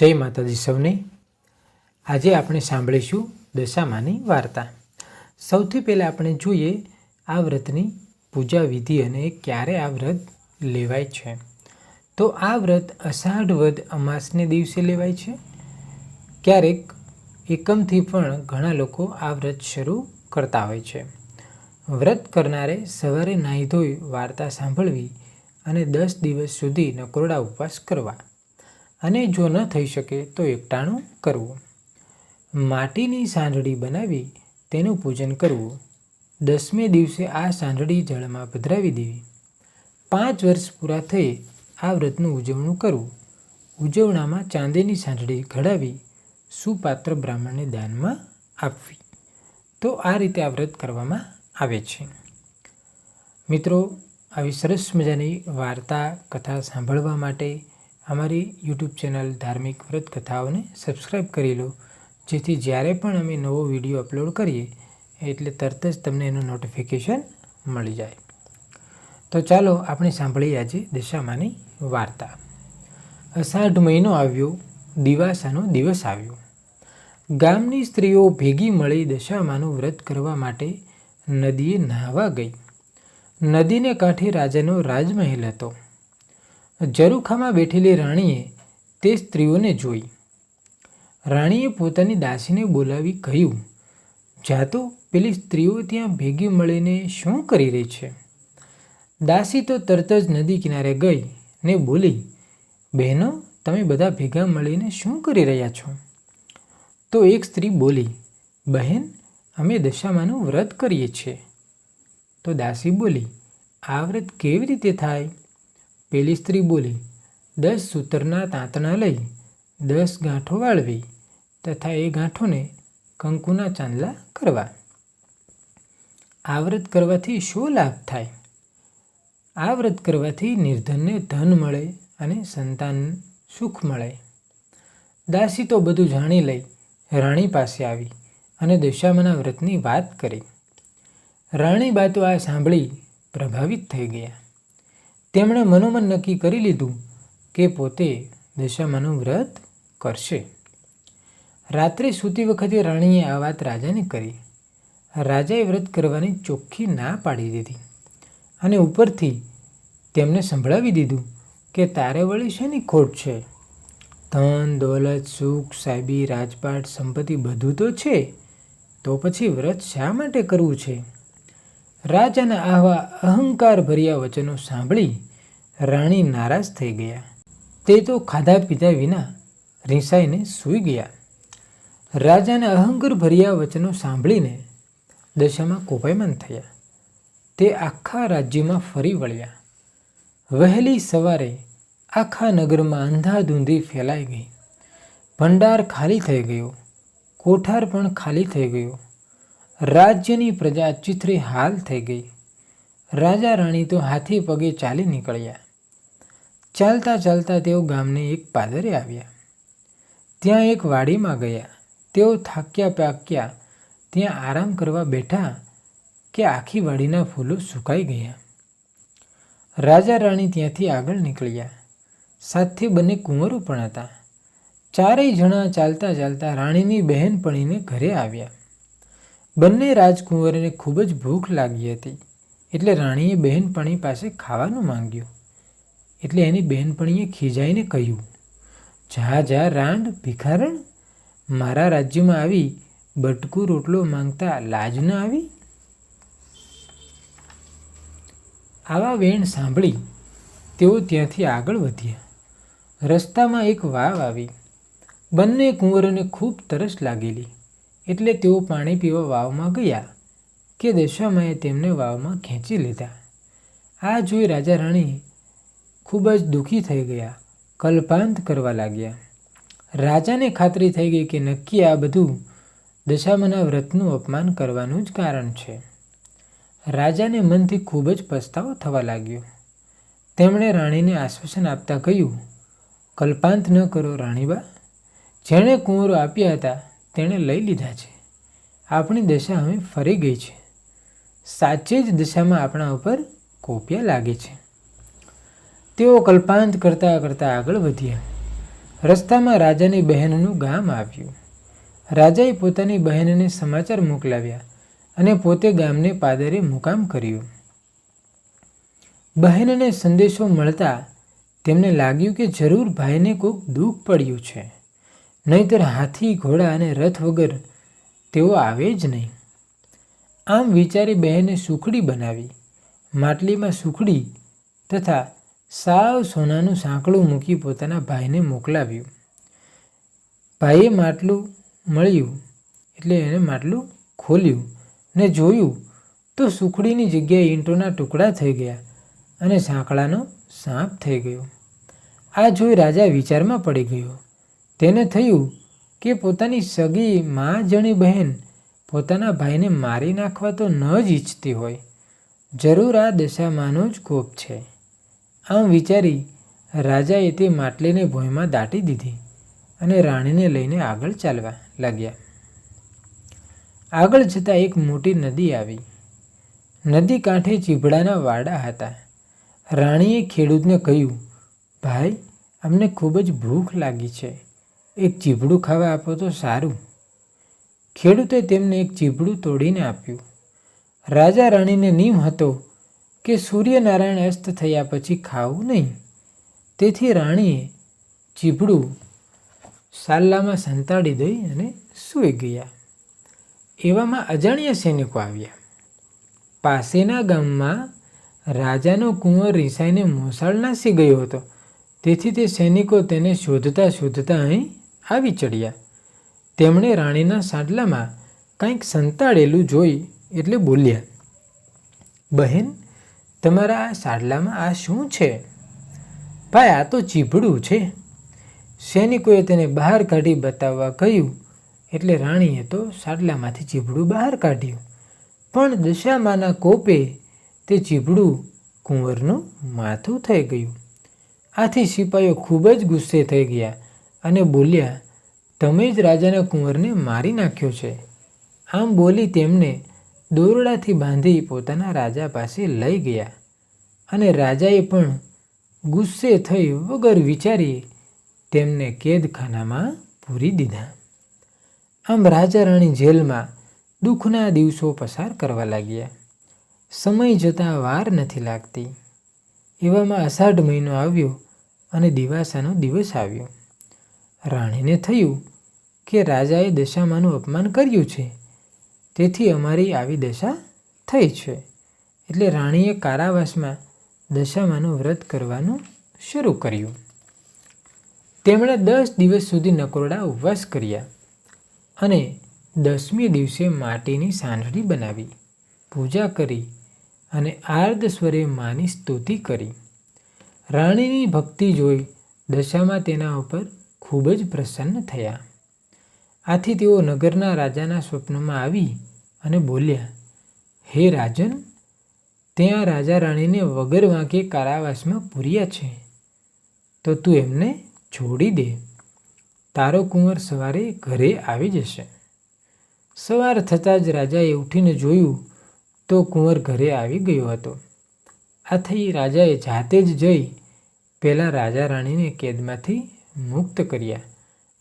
જય માતાજી સૌને। આજે આપણે સાંભળીશું દશામાની વાર્તા। સૌથી પહેલાં આપણે જોઈએ આ વ્રતની પૂજા વિધિ અને ક્યારે આ વ્રત લેવાય છે। તો આ વ્રત અષાઢ વદ અમાસને દિવસે લેવાય છે। ક્યારેક એકમથી પણ ઘણા લોકો આ વ્રત શરૂ કરતા હોય છે। વ્રત કરનારે સવારે નાહી ધોઈ વાર્તા સાંભળવી અને 10 દિવસ સુધી નકોરડા ઉપવાસ કરવા અને જો ન થઈ શકે તો એકટાણું કરવું। માટીની સાંઢળી બનાવી તેનું પૂજન કરવું। 10મે દિવસે આ સાંઢળી જળમાં પધરાવી દેવી। 5 વર્ષ પૂરા થઈ આ વ્રતનું ઉજવણું કરવું। ઉજવણામાં ચાંદીની સાંઢળી ઘડાવી સુપાત્ર બ્રાહ્મણને દાનમાં આપવી। તો આ રીતે આ વ્રત કરવામાં આવે છે। મિત્રો, આવી સરસ મજાની વાર્તા કથા સાંભળવા માટે અમારી યુટ્યુબ ચેનલ ધાર્મિક વ્રત કથાઓને સબસ્ક્રાઈબ કરી લો, જેથી જ્યારે પણ અમે નવો વિડીયો અપલોડ કરીએ એટલે તરત જ તમને એનું નોટિફિકેશન મળી જાય। તો ચાલો આપણે સાંભળીએ આજે દશામાની વાર્તા। અષાઢ મહિનો આવ્યો, દિવાસાનો દિવસ આવ્યો। ગામની સ્ત્રીઓ ભેગી મળી દશામાનું વ્રત કરવા માટે નદીએ નહાવા ગઈ। નદીને કાંઠે રાજાનો રાજમહેલ હતો। ઝરૂખામાં બેઠેલી રાણીએ તે સ્ત્રીઓને જોઈ। રાણીએ પોતાની દાસીને બોલાવી કહ્યું, જા તો પેલી સ્ત્રીઓ ત્યાં ભેગી મળીને શું કરી રહી છે? દાસી તો તરત જ નદી કિનારે ગઈ ને બોલી, બહેનો, તમે બધા ભેગા મળીને શું કરી રહ્યા છો? તો એક સ્ત્રી બોલી, બહેન, અમે દશામાનું વ્રત કરીએ છીએ। તો દાસી બોલી, આ વ્રત કેવી રીતે થાય? પેલી સ્ત્રી બોલી, 10 સૂતરના તાંતણા લઈ 10 ગાંઠો વાળવી તથા એ ગાંઠોને કંકુના ચાંદલા કરવા। આ વ્રત કરવાથી શો લાભ થાય? આ વ્રત કરવાથી નિર્ધનને ધન મળે અને સંતાન સુખ મળે। દાસી તો બધું જાણી લઈ રાણી પાસે આવી અને દશામાના વ્રતની વાત કરી। રાણી બા તો આ સાંભળી પ્રભાવિત થઈ ગયા। તેમણે મનોમન નક્કી કરી લીધું કે પોતે દશામાનું વ્રત કરશે। રાત્રે સૂતી વખતે રાણીએ આ વાત રાજાને કરી। રાજાએ વ્રત કરવાની ચોખ્ખી ના પાડી દીધી અને ઉપરથી તેમને સંભળાવી દીધું કે તારે વળી શેની ખોટ છે? ધન દોલત સુખ સાહેબી રાજપાટ સંપત્તિ બધું તો છે, તો પછી વ્રત શા માટે કરવું છે? રાજાના આવા અહંકાર ભર્યા વચનો સાંભળી રાણી નારાજ થઈ ગયા। તે તો ખાધા પીધા વિના રીસાઈને સૂઈ ગયા। રાજાના અહંકાર ભર્યા વચનો સાંભળીને દશામાં કોપાયમાન થયા। તે આખા રાજ્યમાં ફરી વળ્યા। વહેલી સવારે આખા નગરમાં અંધાધૂંધી ફેલાઈ ગઈ। ભંડાર ખાલી થઈ ગયો, કોઠાર પણ ખાલી થઈ ગયો। રાજ્યની પ્રજા ચીથરે હાલ થઈ ગઈ। રાજા રાણી તો હાથી પગે ચાલી નીકળ્યા। ચાલતા ચાલતા તેઓ ગામને એક પાદરે આવ્યા। ત્યાં એક વાડીમાં ગયા। તેઓ થાક્યા પાક્યા ત્યાં આરામ કરવા બેઠા કે આખી વાડીના ફૂલો સુકાઈ ગયા। રાજા રાણી ત્યાંથી આગળ નીકળ્યા। સાથે બંને કુંવરો પણ હતા। ચારેય જણા ચાલતા ચાલતા રાણીની બહેનપણીને ઘરે આવ્યા। બંને રાજકુંવરોને ખૂબ જ ભૂખ લાગી હતી, એટલે રાણીએ બહેનપણી પાસે ખાવાનું માંગ્યું। એટલે એની બહેનપણીએ ખીજાઈને કહ્યું, જા જા રાંડ ભિખારણ, મારા રાજ્યમાં આવી બટકું રોટલો માંગતા લાજ ન આવી? આવા વેણ સાંભળી તેઓ ત્યાંથી આગળ વધ્યા। રસ્તામાં એક વાવ આવી। બંને કુંવરોને ખૂબ તરસ લાગેલી, એટલે તેઓ પાણી પીવા વાવમાં ગયા કે દશામાએ તેમને વાવમાં ખેંચી લીધા। આ જોઈ રાજા રાણી ખૂબ જ દુઃખી થઈ ગયા, કલ્પાંત કરવા લાગ્યા। રાજાને ખાતરી થઈ ગઈ કે નક્કી આ બધું દશામાના વ્રતનું અપમાન કરવાનું જ કારણ છે। રાજાને મનથી ખૂબ જ પસ્તાવો થવા લાગ્યો। તેમણે રાણીને આશ્વાસન આપતા કહ્યું, કલ્પાંત ન કરો રાણીબા, જેણે કુંવરો આપ્યા હતા તેણે લઈ લીધા છે। આપણી દશા હવે ફરી ગઈ છે। સાચે જ દશામાં આપણા ઉપર કોપિયા લાગે છે। તેઓ કલ્પાંત કરતાં કરતાં આગળ વધ્યા। રસ્તામાં રાજાની બહેનનું ગામ આવ્યું. રાજાએ પોતાની બહેનને સમાચાર મોકલાવ્યા અને પોતે ગામને પાદરે મુકામ કર્યું. બહેનને સંદેશો મળતા તેમને લાગ્યું કે જરૂર ભાઈને કોઈક દુઃખ પડ્યું છે, નહીંતર હાથી, ઘોડા અને રથ વગર તેઓ આવે જ નહીં. આમ વિચારી બહેને સુખડી બનાવી. માટલીમાં સુખડી તથા સાવ સોનાનું સાંકળું મૂકી પોતાના ભાઈને મોકલાવ્યું. ભાઈએ માટલું મળ્યું એટલે એણે માટલું ખોલ્યું ને જોયું તો સુખડીની જગ્યાએ ઈંટોના ટુકડા થઈ ગયા અને સાંકળાનો સાપ થઈ ગયો. આ જોઈ રાજા વિચારમાં પડી ગયો. તેને થયું કે પોતાની સગી જણી બહેન પોતાના ભાઈને મારી નાખવા તો ન જ ઈચ્છતી હોય. જરૂર આ દશામાંનો જ કોપ છે. આમ વિચારી રાજાએ તે માટલીને ભોંયમાં દાટી દીધી અને રાણીને લઈને આગળ ચાલવા લાગ્યા. આગળ જતાં એક મોટી નદી આવી. નદી કાંઠે ચીભડાના વાડા હતા. રાણીએ ખેડૂતને કહ્યું, ભાઈ, અમને ખૂબ જ ભૂખ લાગી છે, એક ચીભડું ખાવા આપો તો સારું. ખેડૂતે તેમને એક ચીભડું તોડીને આપ્યું. રાજા રાણીને નિયમ હતો કે સૂર્યનારાયણ અસ્ત થયા પછી ખાવું નહીં. તેથી રાણીએ ચીભડું સાલ્લામાં સંતાડી દઈ અને સૂઈ ગયા. એવામાં અજાણ્યા સૈનિકો આવ્યા. પાસેના ગામમાં રાજાનો કુંવર રીસાઈને મોસાળ નાસી ગયો હતો. તેથી તે સૈનિકો તેને શોધતા શોધતા અહીં આવી ચડ્યા. તેમણે રાણીના સાડલામાં કંઈક સંતાડેલું જોઈ એટલે બોલ્યા, બહેન, તમારા આ સાડલામાં આ શું છે? ભાઈ, આ તો ચીભડું છે. સૈનિકોએ તેને બહાર કાઢી બતાવવા કહ્યું એટલે રાણીએ તો સાડલામાંથી ચીભડું બહાર કાઢ્યું. પણ દશામાના કોપે તે ચીભડું કુંવરનું માથું થઈ ગયું. આથી સિપાઈઓ ખૂબ જ ગુસ્સે થઈ ગયા અને બોલ્યા, તમે જ રાજાના કુંવરને મારી નાખ્યો છે. આમ બોલી તેમને દોરડાથી બાંધી પોતાના રાજા પાસે લઈ ગયા અને રાજાએ પણ ગુસ્સે થઈ વગર વિચારી તેમને કેદખાનામાં પૂરી દીધા. આમ રાજા રાણી જેલમાં દુઃખના દિવસો પસાર કરવા લાગ્યા. સમય જતાં વાર નથી લાગતી. એવામાં અષાઢ મહિનો આવ્યો અને દિવાસાનો દિવસ આવ્યો. રાણીને થયું કે રાજાએ દશામાનું અપમાન કર્યું છે, તેથી અમારી આવી દશા થઈ છે. એટલે રાણીએ કારાવાસમાં દશામાનું વ્રત કરવાનું શરૂ કર્યું. તેમણે 10 દિવસ સુધી નકોરડા ઉપવાસ કર્યા અને 10મી દિવસે માટીની સાંઢળી બનાવી, પૂજા કરી અને આર્ધ સ્વરે માની સ્તુતિ કરી. રાણીની ભક્તિ જોઈ દશામાં તેના ઉપર ખૂબ જ પ્રસન્ન થયા. આથી તેઓ નગરના રાજાના સ્વપ્નમાં આવી અને બોલ્યા, હે રાજન, ત્યાં રાજા રાણીને વગર વાંકે કારાવાસમાં પૂર્યા છે, તો તું એમને છોડી દે. તારો કુંવર સવારે ઘરે આવી જશે. સવાર થતાં જ રાજાએ ઉઠીને જોયું તો કુંવર ઘરે આવી ગયો હતો. આથી રાજાએ જાતે જ જઈ પહેલાં રાજા રાણીને કેદમાંથી મુક્ત કર્યા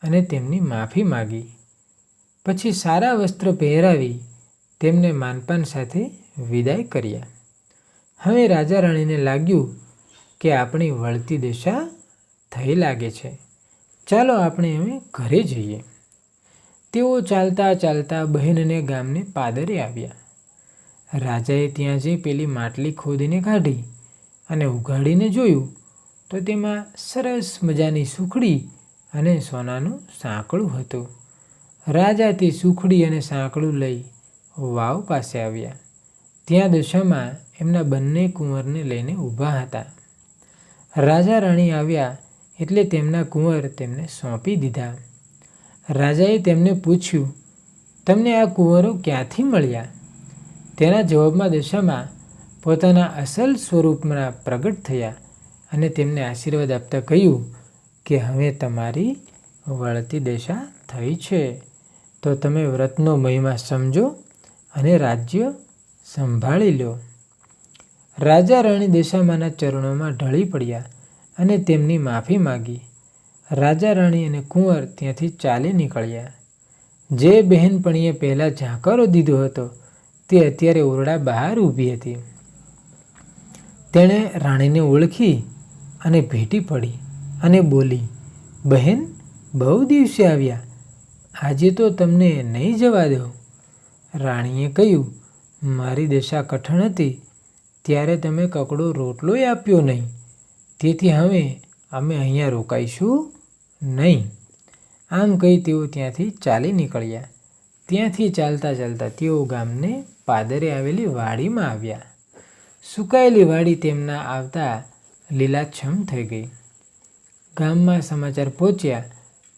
અને તેમની માફી માગી. પછી સારા વસ્ત્ર પહેરાવી તેમને માનપાન સાથે વિદાય કર્યા. હવે રાજા રાણીને લાગ્યું કે આપણી વળતી દશા થઈ લાગે છે, ચાલો આપણે હવે ઘરે જઈએ. તેઓ ચાલતા ચાલતા બહેનને ગામને પાદરે આવ્યા. રાજાએ ત્યાં જઈ પેલી માટલી ખોદીને કાઢી અને ઉઘાડીને જોયું તો તેમાં સરસ મજાની સુખડી અને સોનાનું સાંકળું હતું. રાજા તે સુખડી અને સાંકળું લઈ વાવ પાસે આવ્યા. ત્યાં દશામાં એમના બંને કુંવરને લઈને ઊભા હતા. રાજા રાણી આવ્યા એટલે તેમના કુંવર તેમને સોંપી દીધા. રાજાએ તેમને પૂછ્યું, તમને આ કુંવરો ક્યાંથી મળ્યા? તેના જવાબમાં દશામાં પોતાના અસલ સ્વરૂપમાં પ્રગટ થયા અને તેમને આશીર્વાદ આપતા કહ્યું કે હવે તમારી વળતી દશા થઈ છે, તો તમે વ્રતનો મહિમા સમજો અને રાજ્ય સંભાળી લો. રાજા રાણી દશામાના ચરણોમાં ઢળી પડ્યા અને તેમની માફી માગી. રાજા રાણી અને કુંવર ત્યાંથી ચાલી નીકળ્યા. જે બહેનપણીએ પહેલાં ઝાંકરો દીધો હતો તે અત્યારે ઓરડા બહાર ઊભી હતી. તેણે રાણીને ઓળખી અને ભેટી પડી અને બોલી, બહેન, બહુ દિવસે આવ્યા. આજે તો તમને નહીં જવા દઉં. રાણીએ કહ્યું, મારી દશા કઠણ હતી ત્યારે તમે કકડો રોટલોય આપ્યો નહીં, તેથી હવે અમે અહીંયા રોકાઈશું નહીં. આમ કહી તેઓ ત્યાંથી ચાલી નીકળ્યા. ત્યાંથી ચાલતા ચાલતા તેઓ ગામને પાદરે આવેલી વાડીમાં આવ્યા. સુકાયેલી વાડી તેમના આવતા લીલાછમ થઈ ગઈ. ગામમાં સમાચાર પહોંચ્યા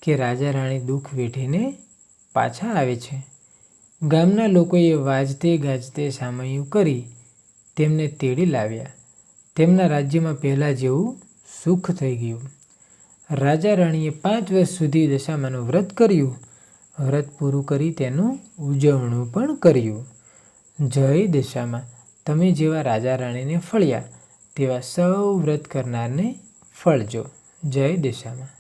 કે રાજા રાણી દુઃખ વેઠીને પાછા આવે છે. ગામના લોકોએ વાજતે ગાજતે સામૈયું કરી તેમને તેડી લાવ્યા. તેમના રાજ્યમાં પહેલાં જેવું સુખ થઈ ગયું. રાજા રાણીએ 5 વર્ષ સુધી દશામાનું વ્રત કર્યું. વ્રત પૂરું કરી તેનું ઉજવણું પણ કર્યું. જય દશામાં. તમે જેવા રાજા રાણીને ફળ્યા તેવા સૌ વ્રત કરનારને ફળજો. જય દશામાં.